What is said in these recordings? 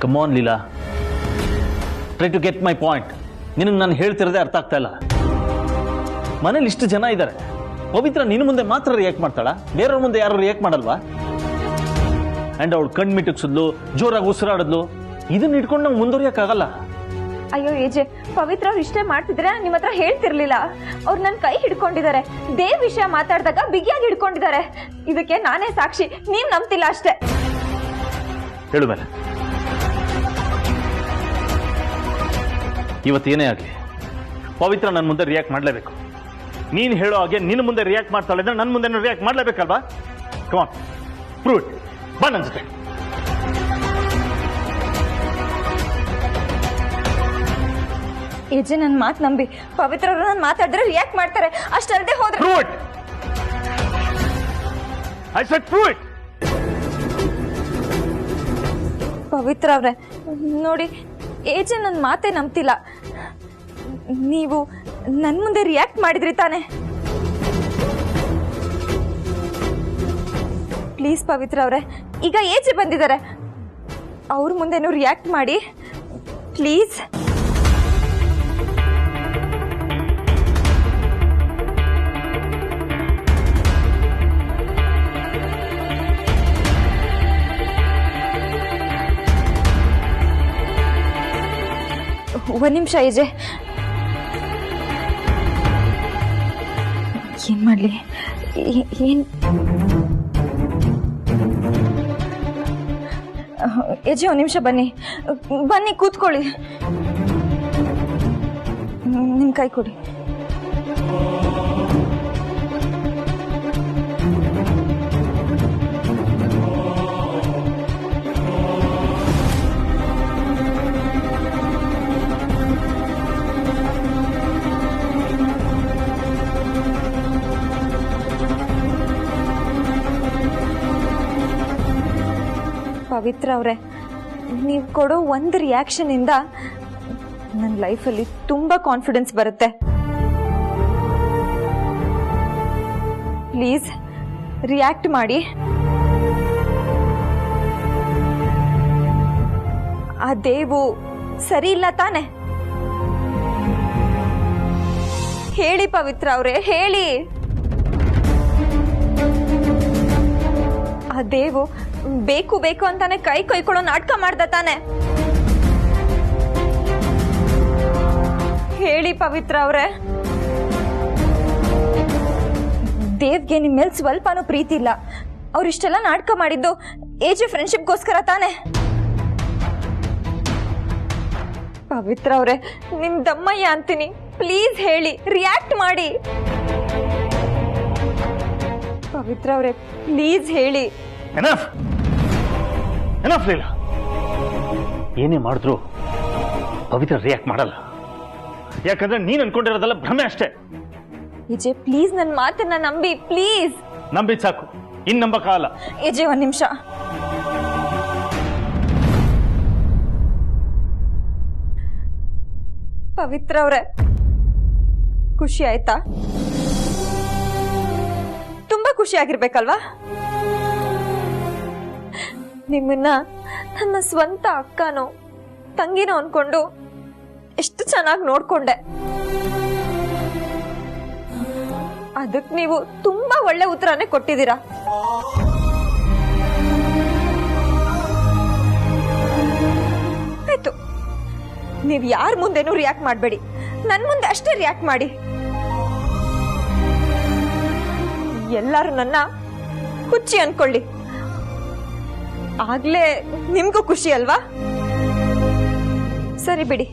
Come on Leela, try to get my point. ನಿನಗೆ ನಾನು ಹೇಳ್ತಿರೋದೇ ಅರ್ಥ ಆಗ್ತಾ ಇಲ್ಲ. ಮನೇಲಿ ಇಷ್ಟು ಜನ ಇದ್ದಾರೆ, ಪವಿತ್ರ ನಿನ್ನ ಮುಂದೆ ಮಾತ್ರ ರಿಯಾಕ್ಟ್ ಮಾಡ್ತಾಳ, ಬೇರೆಯವ್ರ ಮುಂದೆ ಯಾರು ರಿಯಾಕ್ಟ್ ಮಾಡಲ್ವಾ? ಅಂಡ್ ಅವಳು ಕಣ್ ಮಿಟಕ್ಸಿದ್ಲು, ಜೋರಾಗಿ ಉಸಿರಾಡಿದ್ಲು. ಇದನ್ನ ಇಟ್ಕೊಂಡು ನಾವು ಮುಂದುವರಿಯಕ್ಕಾಗಲ್ಲ. ಅಯ್ಯೋ ಏಜೆ, ಪವಿತ್ರ ಅವ್ರು ಇಷ್ಟೇ ಮಾಡ್ತಿದ್ರೆ ನಿಮ್ಮ ಹತ್ರ ಹೇಳ್ತಿರ್ಲಿಲ್ಲ. ಅವ್ರು ನನ್ನ ಕೈ ಹಿಡ್ಕೊಂಡಿದ್ದಾರೆ, ದೇವ್ ವಿಷಯ ಮಾತಾಡಿದಾಗ ಬಿಗಿಯಾಗಿ ಹಿಡ್ಕೊಂಡಿದ್ದಾರೆ. ಇದಕ್ಕೆ ನಾನೇ ಸಾಕ್ಷಿ, ನೀವ್ ನಂಬ್ತಿಲ್ಲ ಅಷ್ಟೇ. ಹೇಳು ಮೇಲೆ, ಇವತ್ತೇನೇ ಆಗಲಿ ಪವಿತ್ರ ನನ್ನ ಮುಂದೆ ರಿಯಾಕ್ಟ್ ಮಾಡಲೇಬೇಕು. ನೀನು ಹೇಳೋ ಹಾಗೆ ನಿನ್ನ ಮುಂದೆ ರಿಯಾಕ್ಟ್ ಮಾಡ್ತಾಳೆ ಅಂದ್ರೆ ನನ್ನ ಮುಂದೆ ರಿಯಾಕ್ಟ್ ಮಾಡಲೇಬೇಕಲ್ವಾ? Come on, prove it. ಬಾ ನನ್ನ ಜೊತೆ. ಏಜೆ, ನನ್ನ ಮಾತು ನಂಬಿ. ಪವಿತ್ರ ಅವರು ನಾನು ಮಾತಾಡಿದ್ರೆ ರಿಯಾಕ್ಟ್ ಮಾಡ್ತಾರೆ, ಅಷ್ಟಲ್ಲದೆ ಹೋದ್ರೆ. Prove it. I said prove it. Pavithra ಅವ್ರೆ ನೋಡಿ, ಏಜೆ ನನ್ನ ಮಾತೇ ನಂಬ್ತಿಲ್ಲ. ನೀವು ನನ್ನ ಮುಂದೆ ರಿಯಾಕ್ಟ್ ಮಾಡಿದ್ರಿ ತಾನೆ? ಪ್ಲೀಸ್ ಪವಿತ್ರ ಅವ್ರೆ, ಈಗ ಏಜೆ ಬಂದಿದ್ದಾರೆ, ಅವ್ರ ಮುಂದೆನೂ ರಿಯಾಕ್ಟ್ ಮಾಡಿ ಪ್ಲೀಸ್. ಒಂದು ನಿಮಿಷ ಏಜೆ, ಏನ್ ಮಾಡ್ಲಿ? ಏನ್ ಏಜೆ, ಒಂದು ನಿಮಿಷ ಬನ್ನಿ ಬನ್ನಿ, ಕೂತ್ಕೊಳ್ಳಿ. ನಿಮ್ ಕೈ ಕೊಡಿ. ಪವಿತ್ರ ಅವರೇ, ನೀವು ಕೊಡೋ ಒಂದು ರಿಯಾಕ್ಷನ್ ಇಂದ ನನ್ನ ಲೈಫಲ್ಲಿ ತುಂಬಾ ಕಾನ್ಫಿಡೆನ್ಸ್ ಬರುತ್ತೆ. ಪ್ಲೀಸ್ ರಿಯಾಕ್ಟ್ ಮಾಡಿ. ಆ ದೇವು ಸರಿ ಇಲ್ಲ ತಾನೆ? ಹೇಳಿ ಪವಿತ್ರ ಅವರೇ, ಹೇಳಿ. ಆ ದೇವು ಬೇಕು ಬೇಕು ಅಂತಾನೆ ಕೈ ಕೊಯ್ಕೊಳ್ಳೋ ನಾಟಕ ಮಾಡ್ದ ತಾನೆ? ಹೇಳಿ ಪವಿತ್ರ ಅವ್ರೆ. ದೇವ್ಗೆ ನಿಮ್ ಮೇಲೆ ಸ್ವಲ್ಪನೂ ಪ್ರೀತಿ ಇಲ್ಲ. ಅವ್ರಿಷ್ಟೆಲ್ಲ ನಾಟಕ ಮಾಡಿದ್ದು ಏಜೆ ಫ್ರೆಂಡ್ಶಿಪ್ಗೋಸ್ಕರ ತಾನೆ? ಪವಿತ್ರ ಅವ್ರೆ, ನಿಮ್ ದಮ್ಮಯ್ಯ ಅಂತೀನಿ, ಪ್ಲೀಸ್ ಹೇಳಿ, ರಿಯಾಕ್ಟ್ ಮಾಡಿ. ಪವಿತ್ರ ಅವ್ರೆ, ಪ್ಲೀಸ್ ಹೇಳಿ. ಎನಫ್ ಎನಫ್ ಲೀಲಾ, ಏನೇ ಮಾಡಿದ್ರು ಪವಿತ್ರ ರಿಯಾಕ್ಟ್ ಮಾಡಲ್ಲ. ಯಾಕಂದ್ರೆ ನೀನ್ ಅನ್ಕೊಂಡಿರೋದಲ್ಲ ಭ್ರಮೆ ಅಷ್ಟೇ. ವಿಜಯ್, ಪ್ಲೀಸ್ ನನ್ನ ಮಾತನ್ನ ನಂಬಿ, ಪ್ಲೀಸ್. ನಂಬಿ ಸಾಕು, ಇನ್ ನಂಬಕ್ಕಾಗಲ್ಲ. ವಿಜಯ್, ಒಂದ್ ನಿಮಿಷ. ಪವಿತ್ರ ಅವ್ರೆ, ಖುಷಿ ಆಯ್ತಾ? ತುಂಬಾ ಖುಷಿ ಆಗಿರ್ಬೇಕಲ್ವಾ? ನಿಮ್ಮನ್ನ ನನ್ನ ಸ್ವಂತ ಅಕ್ಕನೋ ತಂಗಿನೋ ಅನ್ಕೊಂಡು ಎಷ್ಟು ಚೆನ್ನಾಗಿ ನೋಡ್ಕೊಂಡೆ. ಅದಕ್ಕೆ ನೀವು ತುಂಬಾ ಒಳ್ಳೆ ಉತ್ತರನೇ ಕೊಟ್ಟಿದ್ದೀರಾ. ಆಯ್ತು, ನೀವ್ ಯಾರ ಮುಂದೆನೂ ರಿಯಾಕ್ಟ್ ಮಾಡಬೇಡಿ, ನನ್ ಮುಂದೆ ಅಷ್ಟೇ ರಿಯಾಕ್ಟ್ ಮಾಡಿ. ಎಲ್ಲರೂ ನನ್ನ ಹುಚ್ಚಿ ಅನ್ಕೊಳ್ಳಿ, ಆಗ್ಲೇ ನಿಮ್ಗೂ ಖುಷಿ ಅಲ್ವಾ? ಸರಿ ಬಿಡಿ,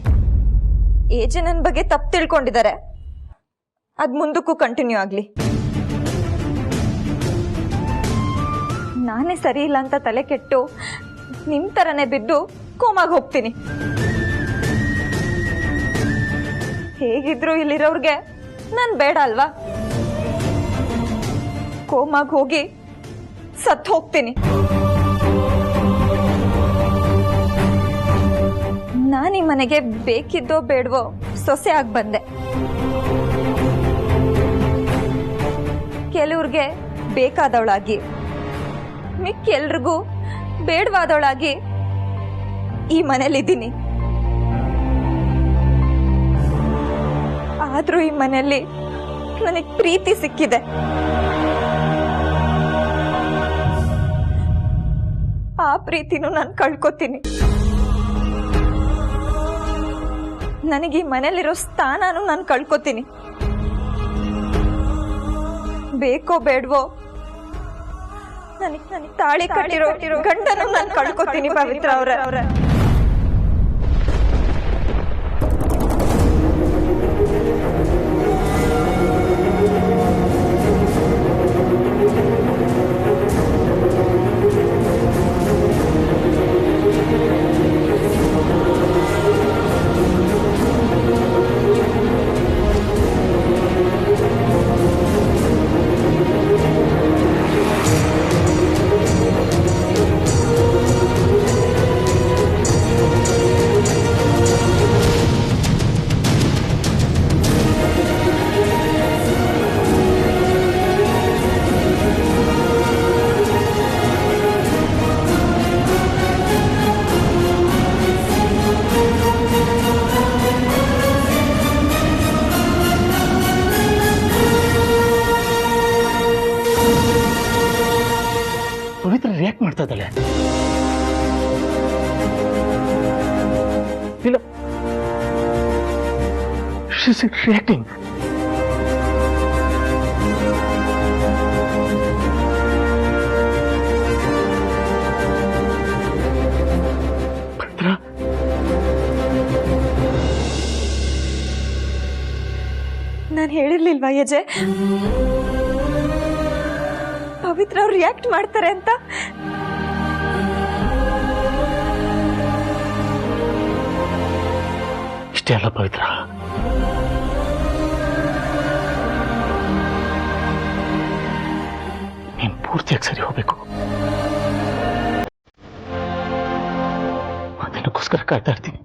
ಏಜೆ ನನ್ನ ಬಗ್ಗೆ ತಪ್ಪು ತಿಳ್ಕೊಂಡಿದ್ದಾರೆ, ಅದ್ ಮುಂದಕ್ಕೂ ಕಂಟಿನ್ಯೂ ಆಗ್ಲಿ. ನಾನೇ ಸರಿ ಇಲ್ಲ ಅಂತ ತಲೆ ಕೆಟ್ಟು ನಿಮ್ ತರನೇ ಬಿದ್ದು ಕೋಮಾಗಿ ಹೋಗ್ತೀನಿ. ಹೇಗಿದ್ರು ಇಲ್ಲಿರೋರ್ಗೆ ನಾನ್ ಬೇಡ ಅಲ್ವಾ? ಕೋಮಾಗಿ ಹೋಗಿ ಸತ್ ಹೋಗ್ತೀನಿ. ನಾನೀ ಮನೆಗೆ ಬೇಕಿದ್ದೋ ಬೇಡವೋ ಸೊಸೆ ಆಗಿ ಬಂದೆ. ಕೆಲವ್ರಿಗೆ ಬೇಕಾದವಳಾಗಿ, ಮಿಕ್ಕೆಲ್ರಿಗೂ ಬೇಡವಾದವಳಾಗಿ ಈ ಮನೇಲಿದ್ದೀನಿ. ಆದ್ರೂ ಈ ಮನೆಯಲ್ಲಿ ನನಗೆ ಪ್ರೀತಿ ಸಿಕ್ಕಿದೆ. ಆ ಪ್ರೀತಿನೂ ನಾನು ಕಳ್ಕೊತೀನಿ. ನನಗೆ ಈ ಮನೇಲಿರೋ ಸ್ಥಾನನೂ ನಾನು ಕಳ್ಕೊತೀನಿ. ಬೇಕೋ ಬೇಡವೋ ನನಗೆ ತಾಳಿ ಕಟ್ಟಿರೋ ಗಂಡನೂ ನಾನು ಕಳ್ಕೊತೀನಿ ಪವಿತ್ರ ಅವ್ರೆ. ಪವಿತ್ರ ರಿಯಾಕ್ಟ್ ಮಾಡ್ತಾ ಇದ್ದಾಳೆ. ಇಲ್ಲ, she's reacting. ಪವಿತ್ರ, ನಾನು ಹೇಳಿರ್ಲಿಲ್ವಾ ಯಜೆ ಪವಿತ್ರ ಅವ್ರು ರಿಯಾಕ್ಟ್ ಮಾಡ್ತಾರೆ ಅಂತ? ಇಷ್ಟೇ ಅಲ್ಲ ಪವಿತ್ರ, ನೀನ್ ಪೂರ್ತಿಯಾಗಿ ಸರಿ ಹೋಗ್ಬೇಕು. ಅದಕ್ಕೋಸ್ಕರ ಕಾಯ್ತಾ ಇರ್ತೀನಿ.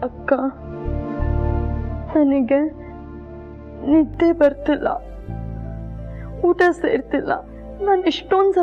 ಅಕ್ಕ, ನನಗೆ ನಿದ್ದೆ ಬರ್ತಿಲ್ಲ, ಊಟ ಸೇರ್ತಿಲ್ಲ. ನಾನು ಎಷ್ಟೊಂದು